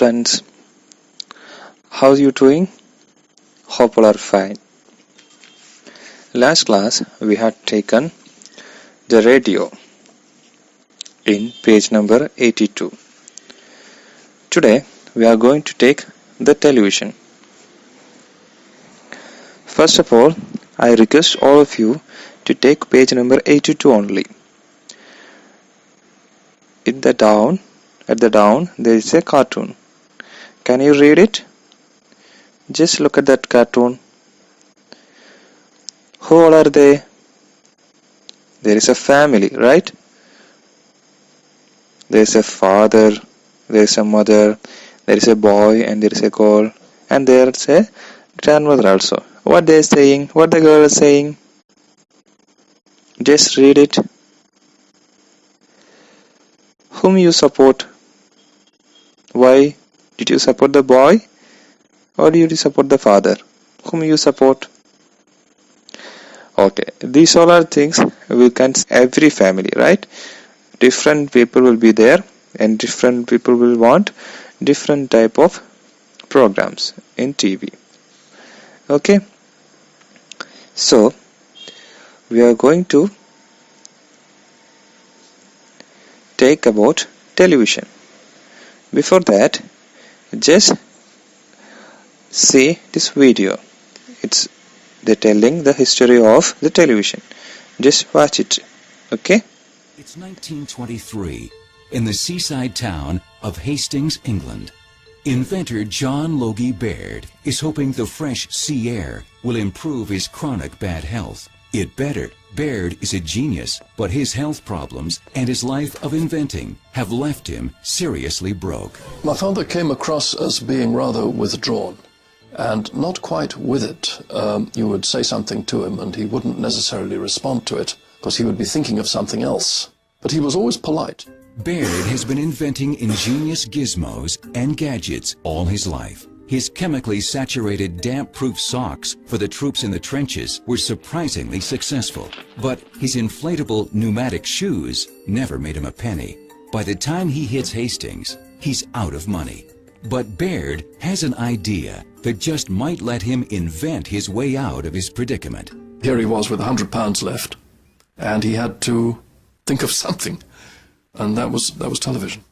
friends, how are you doing? Hope all are fine. Last class we had taken the radio in page number 82. Today we are going to take the television. First of all, I request all of you to take page number 82 only. At the down there is a cartoon. Can you read it? Just look at that cartoon. Who all are they? There is a family, right? There is a father, there is a mother, there is a boy and there is a girl, and there is a grandmother also. What they are saying, what the girl is saying? Just read it. Whom you support? Why? Did you support the boy? Or did you support the father? Whom you support? Okay, these all are things we can see every family, right? Different people will be there and different people will want different type of programs in TV. Okay, so we are going to take about television. Before that, just see this video. They're telling the history of the television. Just watch it, okay? It's 1923 in the seaside town of Hastings, England. Inventor John Logie Baird is hoping the fresh sea air will improve his chronic bad health. It better. Baird is a genius, but his health problems and his life of inventing have left him seriously broke. My father came across as being rather withdrawn and not quite with it. You would say something to him and he wouldn't necessarily respond to it because he would be thinking of something else. But he was always polite. Baird has been inventing ingenious gizmos and gadgets all his life. His chemically saturated damp-proof socks for the troops in the trenches were surprisingly successful. But his inflatable pneumatic shoes never made him a penny. By the time he hits Hastings, he's out of money. But Baird has an idea that just might let him invent his way out of his predicament. Here he was with £100 left, and he had to think of something, and that was television.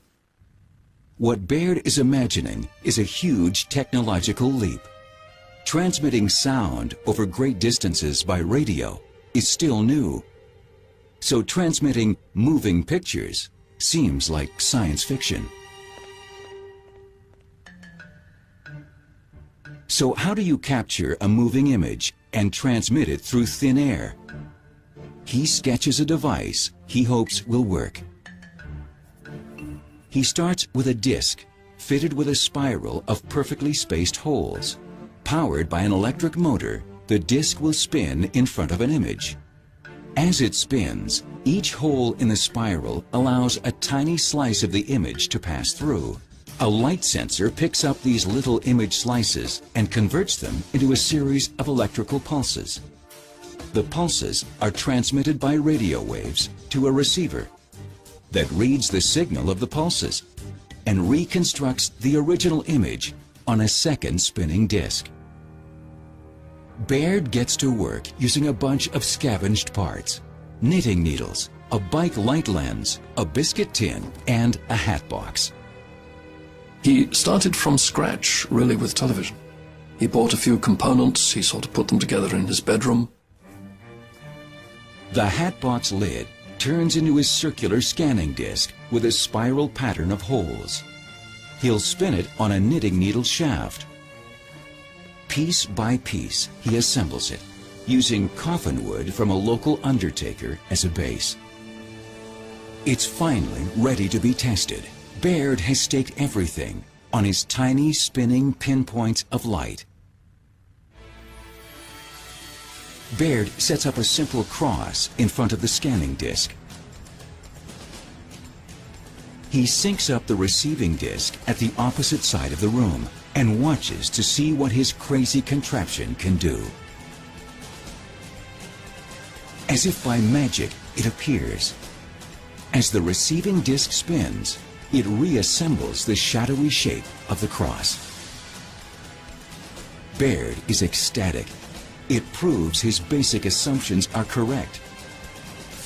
What Baird is imagining is a huge technological leap. Transmitting sound over great distances by radio is still new. So transmitting moving pictures seems like science fiction. So how do you capture a moving image and transmit it through thin air? He sketches a device he hopes will work. He starts with a disc fitted with a spiral of perfectly spaced holes. Powered by an electric motor, the disc will spin in front of an image. As it spins, each hole in the spiral allows a tiny slice of the image to pass through. A light sensor picks up these little image slices and converts them into a series of electrical pulses. The pulses are transmitted by radio waves to a receiver that reads the signal of the pulses and reconstructs the original image on a second spinning disc. Baird gets to work using a bunch of scavenged parts: knitting needles, a bike light lens, a biscuit tin, and a hat box. He started from scratch, really, with television. He bought a few components, he sort of put them together in his bedroom. The hatbox lid turns into a circular scanning disc with a spiral pattern of holes. He'll spin it on a knitting needle shaft. Piece by piece, he assembles it, using coffin wood from a local undertaker as a base. It's finally ready to be tested. Baird has staked everything on his tiny spinning pinpoints of light. Baird sets up a simple cross in front of the scanning disc. He syncs up the receiving disc at the opposite side of the room and watches to see what his crazy contraption can do. As if by magic, it appears. As the receiving disc spins, It reassembles the shadowy shape of the cross. Baird is ecstatic. It proves his basic assumptions are correct.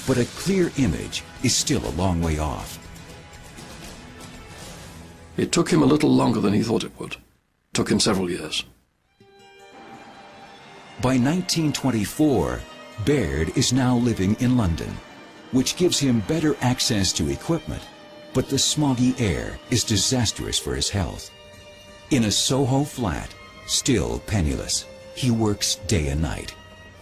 But a clear image is still a long way off. It took him a little longer than he thought it would. It took him several years. By 1924, Baird is now living in London, which gives him better access to equipment, but the smoggy air is disastrous for his health. In a Soho flat, still penniless, he works day and night.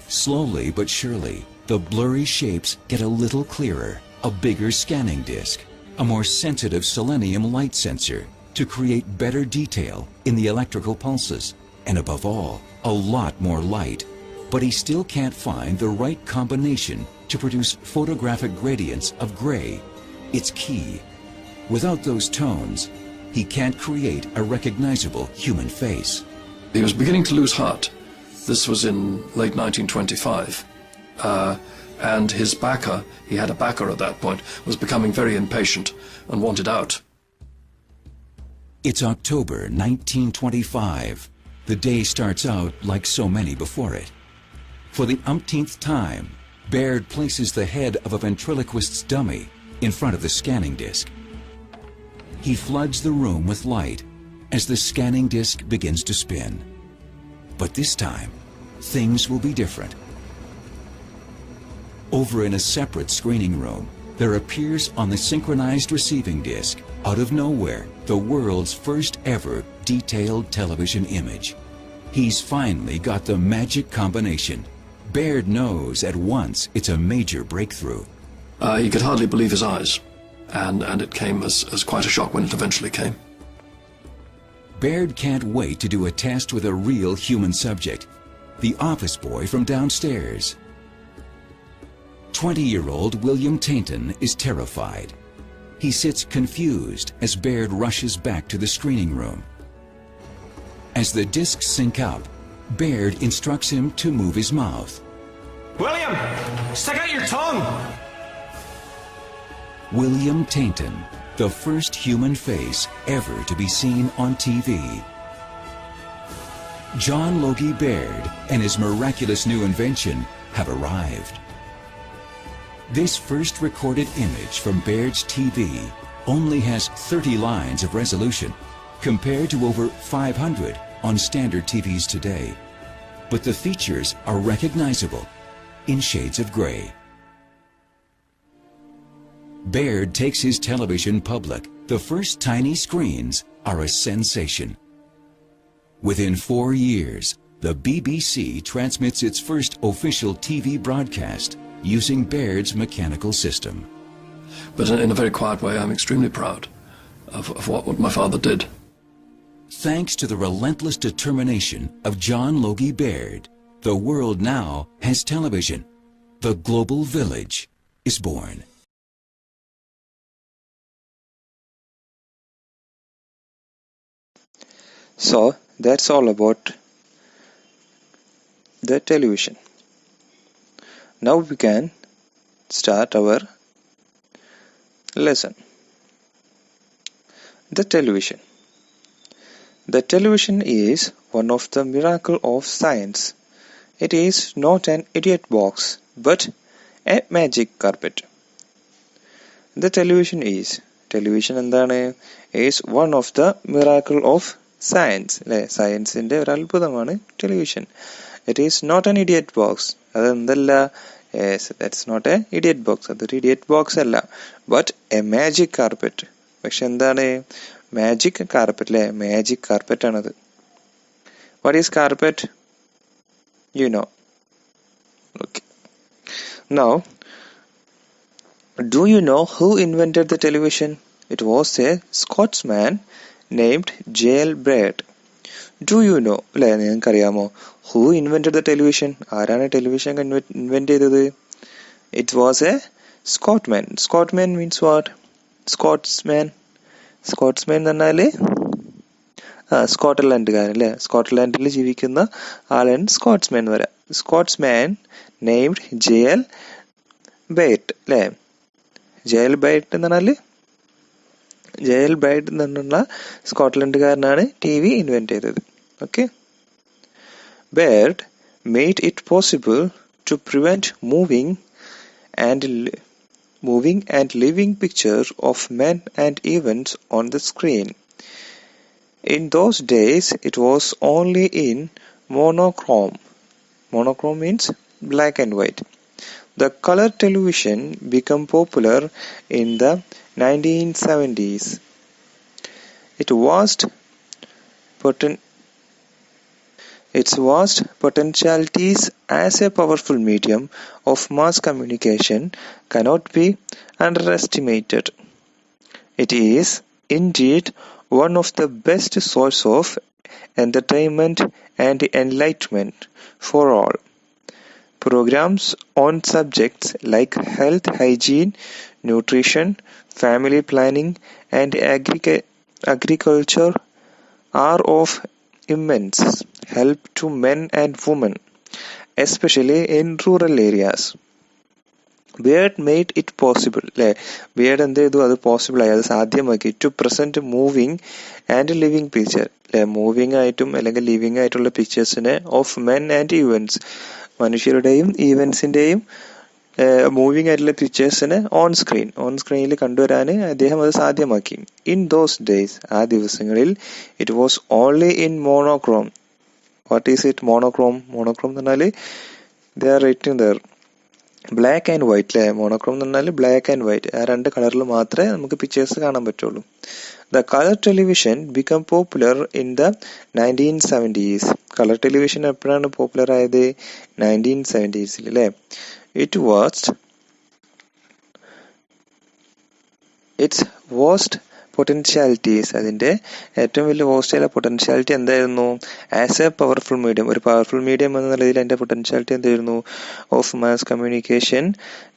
Slowly but surely, the blurry shapes get a little clearer, a bigger scanning disc, a more sensitive selenium light sensor to create better detail in the electrical pulses, and above all, a lot more light. But he still can't find the right combination to produce photographic gradients of gray. It's key. Without those tones, he can't create a recognizable human face. He was beginning to lose heart. This was in late 1925. And his backer, he had a backer at that point, was becoming very impatient and wanted out. It's October 1925. The day starts out like so many before it. For the umpteenth time, Baird places the head of a ventriloquist's dummy in front of the scanning disc. He floods the room with light as the scanning disc begins to spin. But this time, things will be different. Over in a separate screening room, there appears on the synchronized receiving disc, out of nowhere, the world's first ever detailed television image. He's finally got the magic combination. Baird knows at once it's a major breakthrough. He could hardly believe his eyes, and it came as quite a shock when it eventually came. Baird can't wait to do a test with a real human subject, the office boy from downstairs. 20-year-old William Tainton is terrified. He sits confused as Baird rushes back to the screening room. As the discs sync up, Baird instructs him to move his mouth. William, stick out your tongue! William Tainton, the first human face ever to be seen on TV. John Logie Baird and his miraculous new invention have arrived. This first recorded image from Baird's TV only has 30 lines of resolution, compared to over 500 on standard TVs today. But the features are recognizable in shades of gray. Baird takes his television public. The first tiny screens are a sensation. Within 4 years, the BBC transmits its first official TV broadcast using Baird's mechanical system. But in a very quiet way, I'm extremely proud of what my father did. Thanks to the relentless determination of John Logie Baird, the world now has television. The global village is born. So that's all about the television. Now we can start our lesson. The television. The television is one of the miracles of science. It is not an idiot box, but a magic carpet. The television is one of the miracle of science. Science inde oru അത്ഭുതമാണ് television. It is not an idiot box. അതെന്തല്ല? Yes, that's not a idiot box. അതൊരു idiot box അല്ല. But a magic carpet. പക്ഷെ എന്താണ്? Magic carpet അല്ലേ? Magic carpet ആണത്. What is carpet? You know. Okay. Now, do you know who invented the television? It was a Scotsman named J.L. Baird. Do you know? അല്ലേ, നിങ്ങൾക്കറിയാമോ? Who invented the television? ആരാണ് television invent ചെയ്തത്? It was a Scotsman. Scotsman means what? Scotsman എന്ന് പറഞ്ഞാല് സ്കോട്ട്ലൻഡുകാരൻ അല്ലേ? സ്കോട്ട്ലാൻഡിൽ ജീവിക്കുന്ന ആളാണ് Scotsman എന്ന് പറയാം. Scotsman named J.L. Baird അല്ലേ? J.L. Baird എന്ന് പറഞ്ഞാല് ജയൽ ബൈഡ് എന്നുള്ള സ്കോട്ട്ലൻഡുകാരനാണ് TV ഇൻവെന്റ് ചെയ്തത്. Okay. Baird made it possible to prevent moving and living pictures of men and events on the screen. In those days, it was only in monochrome. Monochrome means black and white. The color television became popular in the 1970s. Its vast potentialities as a powerful medium of mass communication cannot be underestimated. It is indeed one of the best sources of entertainment and enlightenment for all. Programs on subjects like health, hygiene, nutrition, family planning, and agriculture are of immense help to men and women, especially in rural areas. Baird made it possible, അല്ലേ? Baird എന്ത് ചെയ്തു? അത് possible ആയി, അത് സാധ്യമാക്കി. To present moving and living picture, അല്ലെ? Moving ആയിട്ടും അല്ലെങ്കിൽ ലിവിങ് ആയിട്ടുള്ള പിക്ചേഴ്സിനെ ഓഫ് മെൻ ആൻഡ് ഈവൻസ്, മനുഷ്യരുടെയും ഈവൻസിന്റെയും മൂവിങ് ആയിട്ടുള്ള പിക്ചേഴ്സിനെ ഓൺ സ്ക്രീനിൽ കണ്ടുവരാൻ അദ്ദേഹം അത് സാധ്യമാക്കി. ഇൻ ദോസ് ഡേയ്സ്, ആ ദിവസങ്ങളിൽ, it was only in monochrome. What is it? Monochrome എന്ന് പറഞ്ഞാൽ they are writing there black and white, അല്ലേ? മോണോക്രോം എന്ന് പറഞ്ഞാൽ ബ്ലാക്ക് ആൻഡ് വൈറ്റ്, ആ രണ്ട് കളറിൽ മാത്രമേ നമുക്ക് പിക്ചേഴ്സ് കാണാൻ പറ്റുള്ളൂ. The colour television become popular in the 1970s. Colour television എപ്പോഴാണ് പോപ്പുലർ ആയത്? 1970s, അല്ലേ? Its vast potentialities, അതിന്റെ ഏറ്റവും വലിയ വേസ്റ്റ് പൊട്ടൻഷ്യാലിറ്റി എന്തായിരുന്നു? ആസ് എ പവർഫുൾ മീഡിയം, ഒരു പവർഫുൾ മീഡിയം എന്ന നിലയിൽ അതിന്റെ പൊട്ടൻഷ്യാലിറ്റി എന്തായിരുന്നു? Of mass communication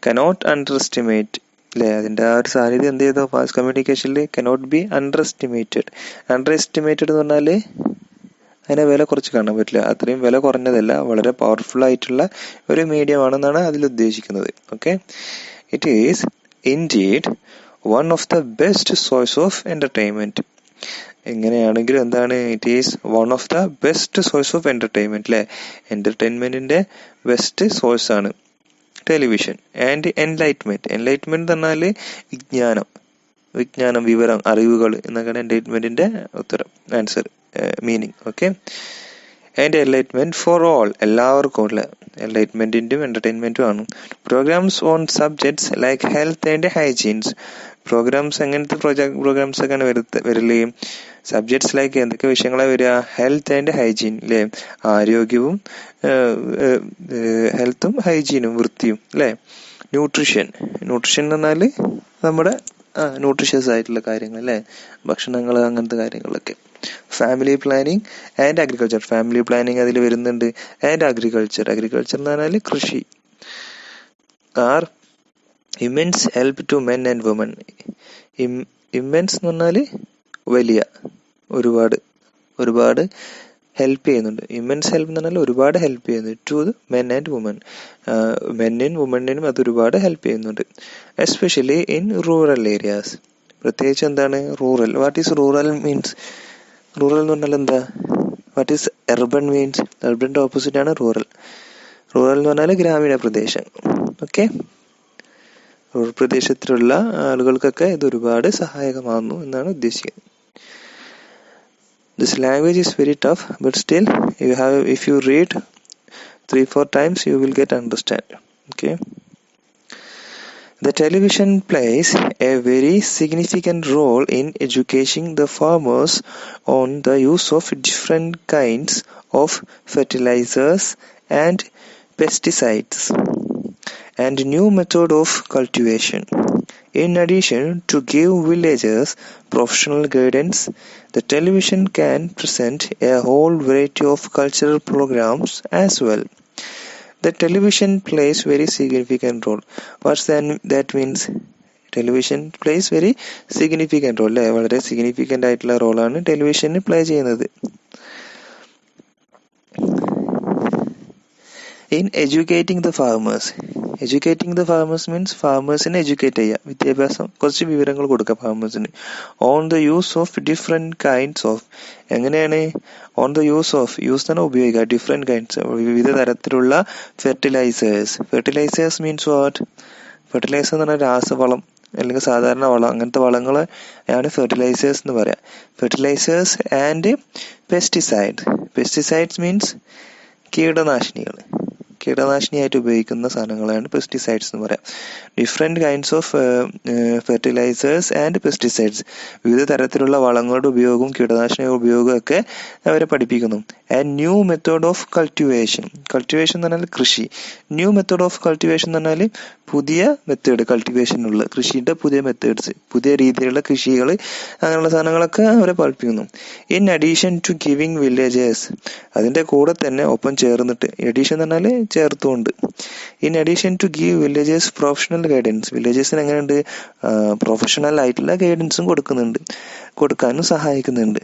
cannot underestimate, അല്ലെ? അതിന്റെ ആ ഒരു സാന്നിധ്യം എന്ത് ചെയ്തു? മാസ് കമ്മ്യൂണിക്കേഷനിൽ cannot be underestimated. Underestimated എന്ന് പറഞ്ഞാല് അതിനെ വില കുറച്ച് കാണാൻ പറ്റില്ല, അത്രയും വില കുറഞ്ഞതല്ല, വളരെ പവർഫുൾ ആയിട്ടുള്ള ഒരു മീഡിയം ആണെന്നാണ് അതിൽ ഉദ്ദേശിക്കുന്നത്. Okay. It is indeed one of the best source of entertainment. എങ്ങനെയാണെങ്കിലും എന്താണ്? It is one of the best source of entertainment, അല്ലെ? എന്റർടൈൻമെന്റിന്റെ ബെസ്റ്റ് സോഴ്സ് ആണ് ടെലിവിഷൻ. ആൻഡ് എൻലൈറ്റ്മെന്റ് എന്ന് പറഞ്ഞാല് വിജ്ഞാനം, വിവരം, അറിവുകൾ എന്നൊക്കെയാണ് എന്റർടൈൻമെന്റിന്റെ answer, meaning. Okay. And enlightenment for all, എല്ലാവർക്കും ഉള്ള എൻലൈറ്റ്മെന്റിന്റെയും എന്റർടൈൻമെന്റും ആണ്. Programmes on subjects like health and hygienes. Programmes, എങ്ങനത്തെ പ്രോഗ്രാംസ് ഒക്കെയാണ് വരല്? സബ്ജക്ട്സ് ലൈക്ക് എന്തൊക്കെ വിഷയങ്ങളാണ് വരിക? ഹെൽത്ത് ആൻഡ് ഹൈജീൻ, അല്ലെ? ആരോഗ്യവും ഹെൽത്തും ഹൈജീനും, വൃത്തിയും, അല്ലെ? ന്യൂട്രീഷൻ എന്ന് പറഞ്ഞാല് നമ്മുടെ ന്യൂട്രീഷ്യസ് ആയിട്ടുള്ള കാര്യങ്ങൾ, അല്ലെ? ഭക്ഷണങ്ങൾ, അങ്ങനത്തെ കാര്യങ്ങളൊക്കെ. Family planning and agriculture, family planning അതിൽ വരുന്നുണ്ട്. ആൻഡ് അഗ്രികൾച്ചർ എന്ന് പറഞ്ഞാൽ കൃഷി. Are immense help to men and women. Immense എന്ന് പറഞ്ഞാൽ വലിയ, ഒരുപാട് ഹെൽപ്പ് ചെയ്യുന്നുണ്ട്. ഇമെൻസ് ഹെൽപ്പ് എന്ന് പറഞ്ഞാൽ ഒരുപാട് ഹെൽപ്പ് ചെയ്യുന്നുണ്ട്. ടു മെൻ ആൻഡ് വുമൻ, മെന്നിനും വുമണിനും അത് ഒരുപാട് ഹെൽപ്പ് ചെയ്യുന്നുണ്ട്. എസ്പെഷ്യലി ഇൻ റൂറൽ ഏരിയാസ്, പ്രത്യേകിച്ച് എന്താണ് rural? What is rural means? Rural എന്ന് പറഞ്ഞാൽ എന്താ? What is urban means? എർബണിന്റെ ഓപ്പോസിറ്റ് ആണ് റൂറൽ. റൂറൽ എന്ന് പറഞ്ഞാൽ ഗ്രാമീണ പ്രദേശം. ഓക്കെ. റൂറൽ പ്രദേശത്തിലുള്ള ആളുകൾക്കൊക്കെ ഇത് ഒരുപാട് സഹായകമാകുന്നു എന്നാണ് ഉദ്ദേശിക്കുന്നത്. This language is very tough, but still, if you read 3-4 times, you will get understand. Okay. The television plays a very significant role in educating the farmers on the use of different kinds of fertilizers and pesticides and new method of cultivation. In addition to give villagers professional guidance, the television can present a whole variety of cultural programs as well. The television plays very significant role. What's that means? Television plays very significant role. വളരെ significant ആയിട്ടുള്ള റോളാണ് ടെലിവിഷന് play ചെയ്യുന്നത്. In educating the farmers, educating the farmers means ഫാമേഴ്സിനെ educate ചെയ്യുക, വിദ്യാഭ്യാസം, കുറച്ച് വിവരങ്ങൾ കൊടുക്കുക ഫാമേഴ്സിന്. On the use of different kinds of, എങ്ങനെയാണ് on the use of, use തന്നെ ഉപയോഗിക്കുക, ഡിഫറെൻറ്റ് കൈൻഡ്സ്, വിവിധ തരത്തിലുള്ള fertilizers. Fertilizers means what? Fertilizer എന്ന് പറഞ്ഞാൽ രാസവളം അല്ലെങ്കിൽ സാധാരണ വളം, അങ്ങനത്തെ വളങ്ങൾ ആണ് ഫെർട്ടിലൈസേഴ്സ് എന്ന് പറയാം. Fertilisers and pesticide. Pesticides means കീടനാശിനികൾ, കീടനാശിനിയായിട്ട് ഉപയോഗിക്കുന്ന സാധനങ്ങളാണ് പെസ്റ്റിസൈഡ്സ് എന്ന് പറയാം. Different kinds of fertilisers and pesticides, വിവിധ തരത്തിലുള്ള വളങ്ങളുടെ ഉപയോഗവും കീടനാശിനികളുടെ ഉപയോഗവും ഒക്കെ അവരെ പഠിപ്പിക്കുന്നു. And new method of cultivation. Cultivation എന്ന് പറഞ്ഞാൽ കൃഷി. ന്യൂ മെത്തേഡ് ഓഫ് കൾട്ടിവേഷൻ എന്ന് പറഞ്ഞാൽ പുതിയ മെത്തേഡ്, കൾട്ടിവേഷനുള്ള കൃഷിയുടെ പുതിയ മെത്തേഡ്സ്, പുതിയ രീതിയിലുള്ള കൃഷികൾ, അങ്ങനെയുള്ള സാധനങ്ങളൊക്കെ അവരെ പഠിപ്പിക്കുന്നു. In addition to giving villagers, അതിൻ്റെ കൂടെ തന്നെ ഒപ്പം ചേർന്നിട്ട്, എഡീഷൻ എന്ന് പറഞ്ഞാൽ ചേർത്തുകൊണ്ട്. In addition to give villagers professional guidance, വില്ലേജേഴ്സിന് എങ്ങനെയുണ്ട് പ്രൊഫഷണൽ ആയിട്ടുള്ള ഗൈഡൻസും കൊടുക്കാനും സഹായിക്കുന്നുണ്ട്.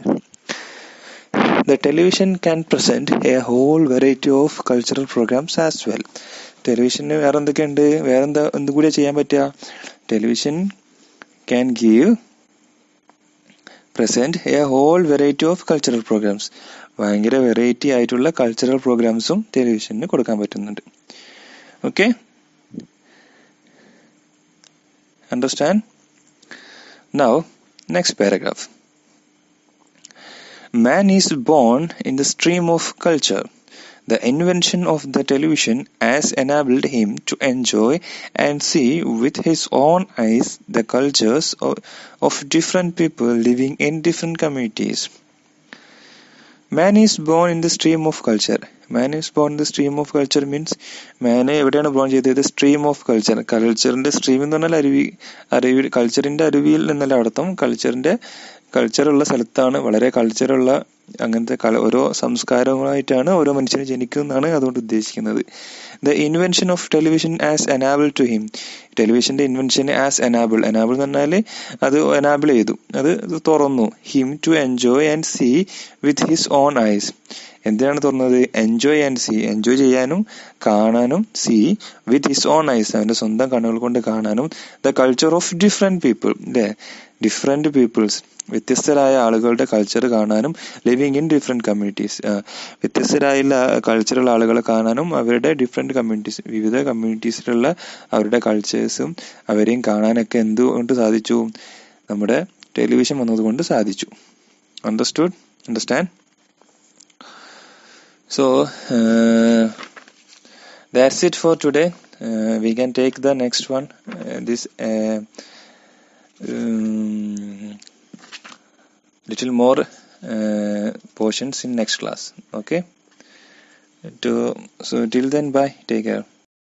The television can present a whole variety of cultural programs as well. ടെലിവിഷന് വേറെ എന്തൊക്കെയുണ്ട്, എന്തുകൂടിയാ ചെയ്യാൻ പറ്റുക? Television can present a whole variety of cultural programs. ഭയങ്കര വെറൈറ്റി ആയിട്ടുള്ള കൾച്ചറൽ പ്രോഗ്രാംസും ടെലിവിഷന് കൊടുക്കാൻ പറ്റുന്നുണ്ട്. Okay, understand? Now next paragraph. Man is born in the stream of culture. The invention of the television has enabled him to enjoy and see with his own eyes the cultures of different people living in different communities. Man is born in the stream of culture. Man is born in the stream of culture means man എവിടെയാണ് born ചെയ്തത്? Stream of culture. കൾച്ചറിന്റെ stream എന്ന് പറഞ്ഞാൽ അരുവി, കൾച്ചറിന്റെ അരുവിയിൽ നിന്നല്ല അർത്ഥം. കൾച്ചറുള്ള സ്ഥലത്താണ്, വളരെ കൾച്ചറുള്ള അങ്ങനത്തെ ഓരോ സംസ്കാരങ്ങളായിട്ടാണ് ഓരോ മനുഷ്യന് ജനിക്കുന്നതാണ് അതുകൊണ്ട് ഉദ്ദേശിക്കുന്നത്. The invention of television as enable to him. ടെലിവിഷന്റെ ഇൻവെൻഷൻ ആസ് എനാബിൾ എന്ന് പറഞ്ഞാൽ അത് എനാബിൾ ചെയ്തു, അത് തുറന്നു. Him to enjoy and see with his own eyes. എന്തിനാണ് തുറന്നത്? എൻജോയ് ആൻഡ് സീ, എൻജോയ് ചെയ്യാനും കാണാനും. See with his own eyes, അവന്റെ സ്വന്തം കണ്ണുകൾ കൊണ്ട് കാണാനും. The culture of different people, അല്ലേ? ഡിഫറെന്റ് പീപ്പിൾസ്, വ്യത്യസ്തരായ ആളുകളുടെ കൾച്ചർ കാണാനും. ലിവിങ് ഇൻ ഡിഫറെന്റ് കമ്മ്യൂണിറ്റീസ്, വ്യത്യസ്തരായുള്ള കൾച്ചറുള്ള ആളുകളെ കാണാനും. അവരുടെ ഡിഫറെന്റ് കമ്മ്യൂണിറ്റീസ്, വിവിധ കമ്മ്യൂണിറ്റീസിലുള്ള അവരുടെ കൾച്ചേഴ്സും അവരെയും കാണാനൊക്കെ എന്തുകൊണ്ട് സാധിച്ചു? നമ്മുടെ ടെലിവിഷൻ വന്നതുകൊണ്ട് സാധിച്ചു. Understand? So that's it for today. We can take the next one, this little more portions in next class. Okay, so till then, bye, take care.